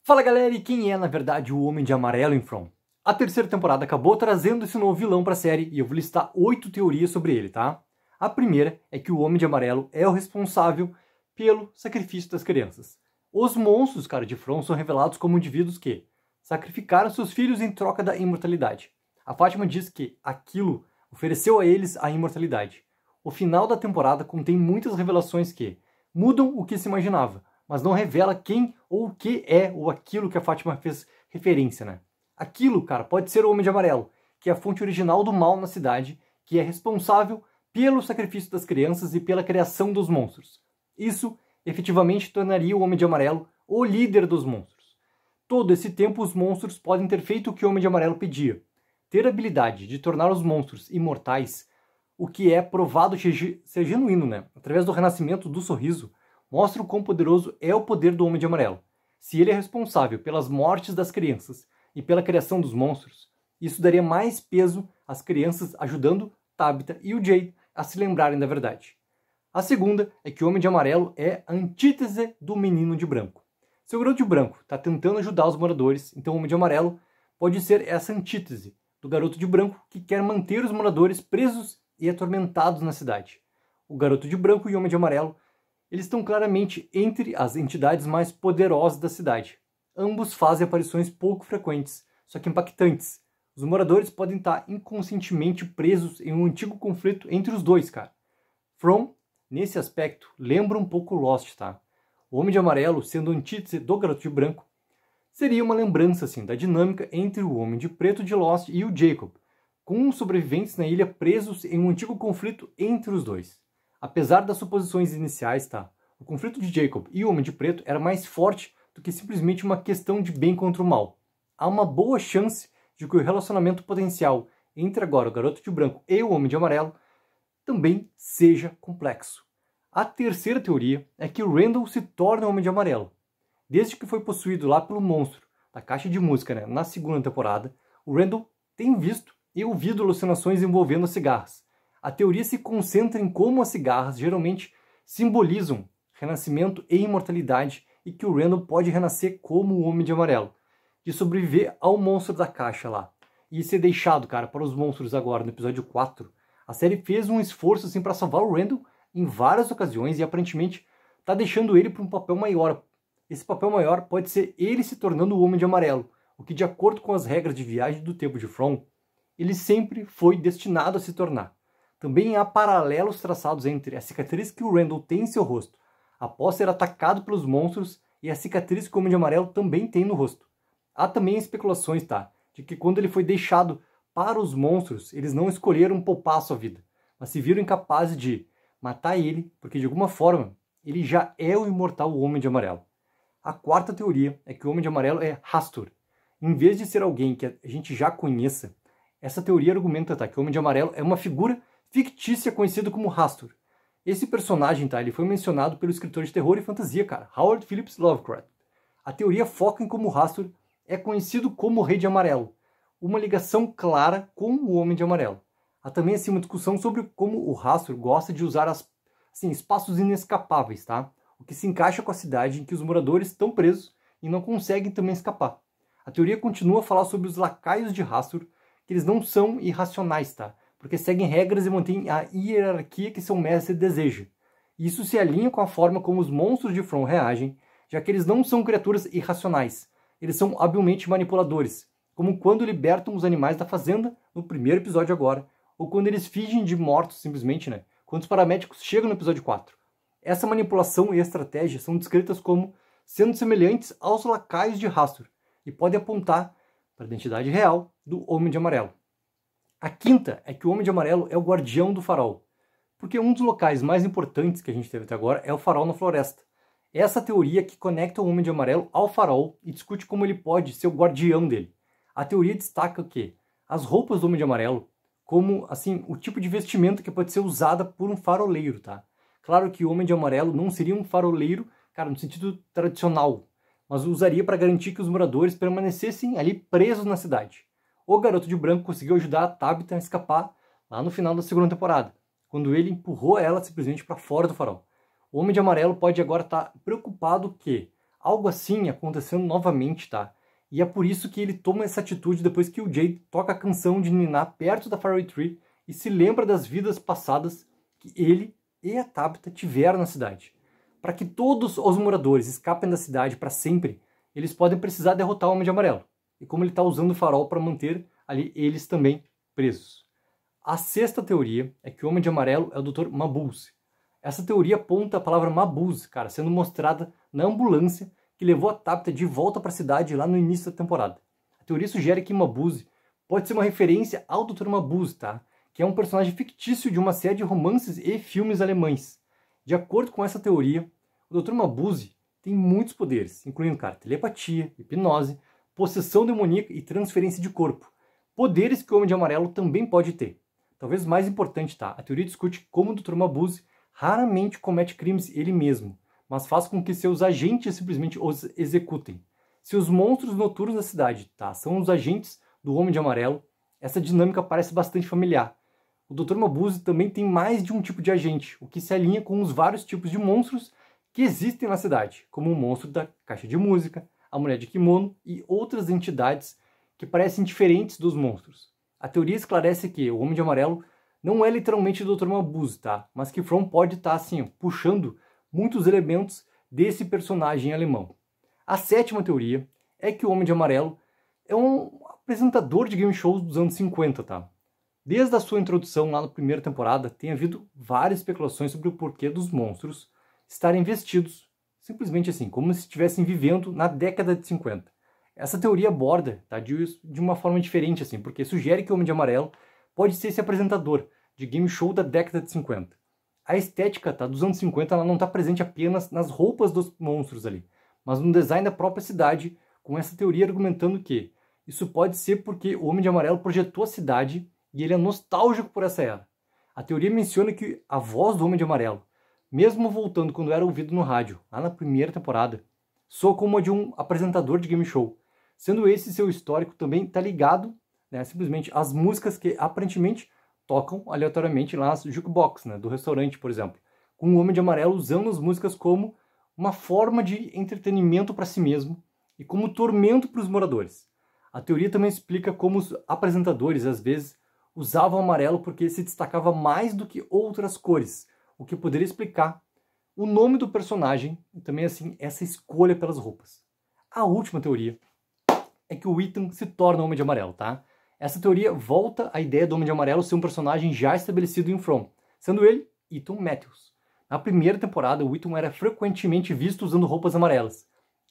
Fala galera, e quem é na verdade o Homem de Amarelo em From? A terceira temporada acabou trazendo esse novo vilão pra série e eu vou listar 8 teorias sobre ele, tá? A primeira é que o Homem de Amarelo é o responsável pelo sacrifício das crianças. Os monstros, cara, de From são revelados como indivíduos que sacrificaram seus filhos em troca da imortalidade. A Fátima diz que aquilo ofereceu a eles a imortalidade. O final da temporada contém muitas revelações que mudam o que se imaginava, mas não revela quem ou o que é ou aquilo que a Fátima fez referência, né? Aquilo, cara, pode ser o Homem de Amarelo, que é a fonte original do mal na cidade, que é responsável pelo sacrifício das crianças e pela criação dos monstros. Isso, efetivamente, tornaria o Homem de Amarelo o líder dos monstros. Todo esse tempo, os monstros podem ter feito o que o Homem de Amarelo pedia. Ter a habilidade de tornar os monstros imortais, o que é provado ser genuíno, né? Através do renascimento do sorriso, mostra o quão poderoso é o poder do Homem de Amarelo. Se ele é responsável pelas mortes das crianças e pela criação dos monstros, isso daria mais peso às crianças, ajudando Tabitha e o Jay a se lembrarem da verdade. A segunda é que o Homem de Amarelo é a antítese do Menino de Branco. Se o Garoto de Branco está tentando ajudar os moradores, então o Homem de Amarelo pode ser essa antítese do Garoto de Branco que quer manter os moradores presos e atormentados na cidade. O Garoto de Branco e o Homem de Amarelo, eles estão claramente entre as entidades mais poderosas da cidade. Ambos fazem aparições pouco frequentes, só que impactantes. Os moradores podem estar inconscientemente presos em um antigo conflito entre os dois, cara. From, nesse aspecto, lembra um pouco Lost, tá? O Homem de Amarelo, sendo antítese do Garoto de Branco, seria uma lembrança, assim, da dinâmica entre o Homem de Preto de Lost e o Jacob, com os sobreviventes na ilha presos em um antigo conflito entre os dois. Apesar das suposições iniciais, tá? O conflito de Jacob e o Homem de Preto era mais forte do que simplesmente uma questão de bem contra o mal. Há uma boa chance de que o relacionamento potencial entre agora o Garoto de Branco e o Homem de Amarelo também seja complexo. A terceira teoria é que o Randall se torna o Homem de Amarelo. Desde que foi possuído lá pelo monstro da caixa de música, né, na segunda temporada, o Randall tem visto e ouvido alucinações envolvendo as cigarras. A teoria se concentra em como as cigarras geralmente simbolizam renascimento e imortalidade e que o Randall pode renascer como o Homem de Amarelo, de sobreviver ao monstro da caixa lá e ser deixado, cara, para os monstros agora no episódio 4. A série fez um esforço assim para salvar o Randall em várias ocasiões e aparentemente está deixando ele para um papel maior. Esse papel maior pode ser ele se tornando o Homem de Amarelo, o que, de acordo com as regras de viagem do tempo de From, ele sempre foi destinado a se tornar. Também há paralelos traçados entre a cicatriz que o Randall tem em seu rosto após ser atacado pelos monstros e a cicatriz que o Homem de Amarelo também tem no rosto. Há também especulações, tá, de que quando ele foi deixado para os monstros, eles não escolheram poupar a sua vida, mas se viram incapazes de matar ele, porque de alguma forma ele já é o imortal Homem de Amarelo. A quarta teoria é que o Homem de Amarelo é Hastur. Em vez de ser alguém que a gente já conheça, essa teoria argumenta, tá, que o Homem de Amarelo é uma figura fictícia conhecida como Hastur. Esse personagem, tá, ele foi mencionado pelo escritor de terror e fantasia, cara, Howard Phillips Lovecraft. A teoria foca em como Hastur é conhecido como o Rei de Amarelo, uma ligação clara com o Homem de Amarelo. Há também assim, uma discussão sobre como o Hastur gosta de usar espaços inescapáveis, tá? O que se encaixa com a cidade em que os moradores estão presos e não conseguem também escapar. A teoria continua a falar sobre os lacaios de Hastur, que eles não são irracionais, tá? Porque seguem regras e mantêm a hierarquia que seu mestre deseja. Isso se alinha com a forma como os monstros de From reagem, já que eles não são criaturas irracionais. Eles são habilmente manipuladores, como quando libertam os animais da fazenda, no primeiro episódio agora, ou quando eles fingem de mortos simplesmente, né? Quando os paramédicos chegam no episódio 4. Essa manipulação e estratégia são descritas como sendo semelhantes aos lacaios de Hastur e podem apontar para a identidade real do Homem de Amarelo. A quinta é que o Homem de Amarelo é o guardião do farol, porque um dos locais mais importantes que a gente teve até agora é o farol na floresta. Essa teoria que conecta o Homem de Amarelo ao farol e discute como ele pode ser o guardião dele. A teoria destaca que as roupas do Homem de Amarelo, como assim o tipo de vestimenta que pode ser usada por um faroleiro, tá? Claro que o Homem de Amarelo não seria um faroleiro, cara, no sentido tradicional, mas usaria para garantir que os moradores permanecessem ali presos na cidade. O Garoto de Branco conseguiu ajudar a Tabitha a escapar lá no final da segunda temporada, quando ele empurrou ela simplesmente para fora do farol. O Homem de Amarelo pode agora estar preocupado que, algo assim acontecendo novamente, tá? E é por isso que ele toma essa atitude depois que o Jay toca a canção de ninar perto da Fairy Tree e se lembra das vidas passadas que ele e a Tabitha tiveram na cidade. Para que todos os moradores escapem da cidade para sempre, eles podem precisar derrotar o Homem de Amarelo. E como ele está usando o farol para manter ali eles também presos. A sexta teoria é que o Homem de Amarelo é o Dr. Mabuse. Essa teoria aponta a palavra Mabuse, cara, sendo mostrada na ambulância que levou a Tabitha de volta para a cidade lá no início da temporada. A teoria sugere que Mabuse pode ser uma referência ao Dr. Mabuse, tá? Que é um personagem fictício de uma série de romances e filmes alemães. De acordo com essa teoria, o Dr. Mabuse tem muitos poderes, incluindo, cara, telepatia, hipnose, possessão demoníaca e transferência de corpo. Poderes que o Homem de Amarelo também pode ter. Talvez mais importante, tá? A teoria discute como o Dr. Mabuse raramente comete crimes ele mesmo, mas faz com que seus agentes simplesmente os executem. Se os monstros noturnos da cidade, tá, são os agentes do Homem de Amarelo, essa dinâmica parece bastante familiar. O Dr. Mabuse também tem mais de um tipo de agente, o que se alinha com os vários tipos de monstros que existem na cidade, como o monstro da caixa de música, a mulher de kimono e outras entidades que parecem diferentes dos monstros. A teoria esclarece que o Homem de Amarelo não é literalmente o Dr. Mabuse, tá? Mas que From pode estar assim, puxando muitos elementos desse personagem alemão. A sétima teoria é que o Homem de Amarelo é um apresentador de game shows dos anos 50, tá? Desde a sua introdução lá na primeira temporada, tem havido várias especulações sobre o porquê dos monstros estarem vestidos simplesmente assim, como se estivessem vivendo na década de 50. Essa teoria aborda, tá, de uma forma diferente, assim, porque sugere que o Homem de Amarelo pode ser esse apresentador de game show da década de 50. A estética, tá, dos anos 50 ela não está presente apenas nas roupas dos monstros ali, mas no design da própria cidade, com essa teoria argumentando que isso pode ser porque o Homem de Amarelo projetou a cidade e ele é nostálgico por essa era. A teoria menciona que a voz do Homem de Amarelo, mesmo voltando quando era ouvido no rádio, lá na primeira temporada, soa como a de um apresentador de game show, sendo esse seu histórico também está ligado, né, simplesmente às músicas que aparentemente tocam aleatoriamente lá nas jukebox, né, do restaurante, por exemplo, com o Homem de Amarelo usando as músicas como uma forma de entretenimento para si mesmo e como tormento para os moradores. A teoria também explica como os apresentadores, às vezes, usavam o amarelo porque se destacava mais do que outras cores, o que poderia explicar o nome do personagem e também, assim, essa escolha pelas roupas. A última teoria é que o Ethan se torna Homem de Amarelo, tá? Essa teoria volta à ideia do Homem de Amarelo ser um personagem já estabelecido em From, sendo ele Ethan Matthews. Na primeira temporada, o Ethan era frequentemente visto usando roupas amarelas,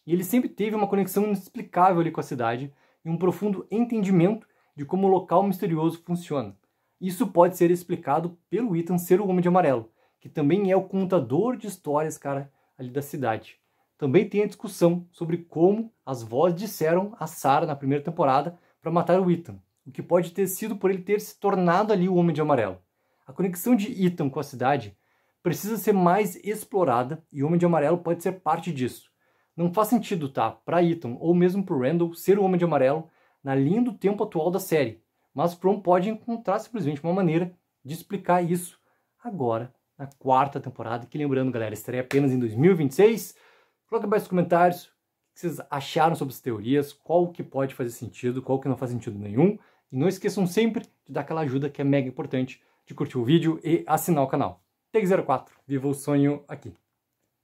e ele sempre teve uma conexão inexplicável ali com a cidade e um profundo entendimento de como o local misterioso funciona. Isso pode ser explicado pelo Ethan ser o Homem de Amarelo, que também é o contador de histórias, cara, ali da cidade. Também tem a discussão sobre como as vozes disseram a Sarah na primeira temporada para matar o Ethan, o que pode ter sido por ele ter se tornado ali o Homem de Amarelo. A conexão de Ethan com a cidade precisa ser mais explorada e o Homem de Amarelo pode ser parte disso. Não faz sentido, tá, para Ethan ou mesmo para Randall ser o Homem de Amarelo na linha do tempo atual da série, mas From pode encontrar simplesmente uma maneira de explicar isso agora, na quarta temporada, que lembrando, galera, estarei apenas em 2026. Coloque abaixo nos comentários o que vocês acharam sobre as teorias, qual que pode fazer sentido, qual que não faz sentido nenhum. E não esqueçam sempre de dar aquela ajuda que é mega importante, de curtir o vídeo e assinar o canal. Tag04, viva o sonho aqui!